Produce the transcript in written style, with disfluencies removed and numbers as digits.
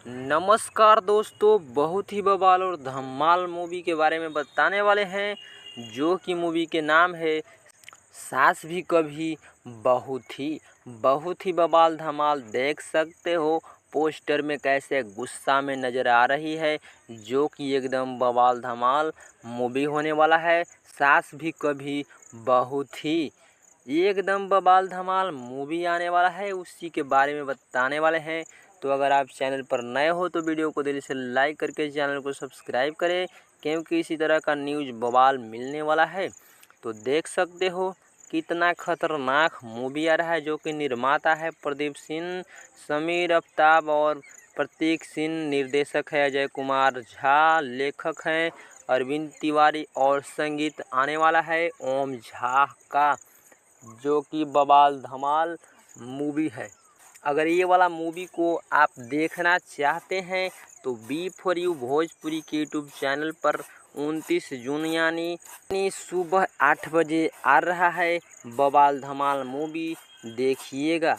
नमस्कार दोस्तों, बहुत ही बवाल और धमाल मूवी के बारे में बताने वाले हैं, जो कि मूवी के नाम है सास भी कभी बहू थी। बहुत ही बवाल धमाल देख सकते हो पोस्टर में कैसे गुस्सा में नज़र आ रही है, जो कि एकदम बवाल धमाल मूवी होने वाला है। सास भी कभी बहू थी, एकदम बवाल धमाल मूवी आने वाला है, उसी के बारे में बताने वाले हैं। तो अगर आप चैनल पर नए हो तो वीडियो को दिल से लाइक करके चैनल को सब्सक्राइब करें, क्योंकि इसी तरह का न्यूज़ बवाल मिलने वाला है। तो देख सकते हो कितना खतरनाक मूवी आ रहा है, जो कि निर्माता है प्रदीप सिंह, समीर आफ्ताब और प्रतीक सिंह, निर्देशक है अजय कुमार झा, लेखक हैं अरविंद तिवारी और संगीत आने वाला है ओम झा का, जो कि बवाल धमाल मूवी है। अगर ये वाला मूवी को आप देखना चाहते हैं तो बी फॉर यू भोजपुरी के यूट्यूब चैनल पर 29 जून यानी सुबह 8 बजे आ रहा है बवाल धमाल मूवी, देखिएगा।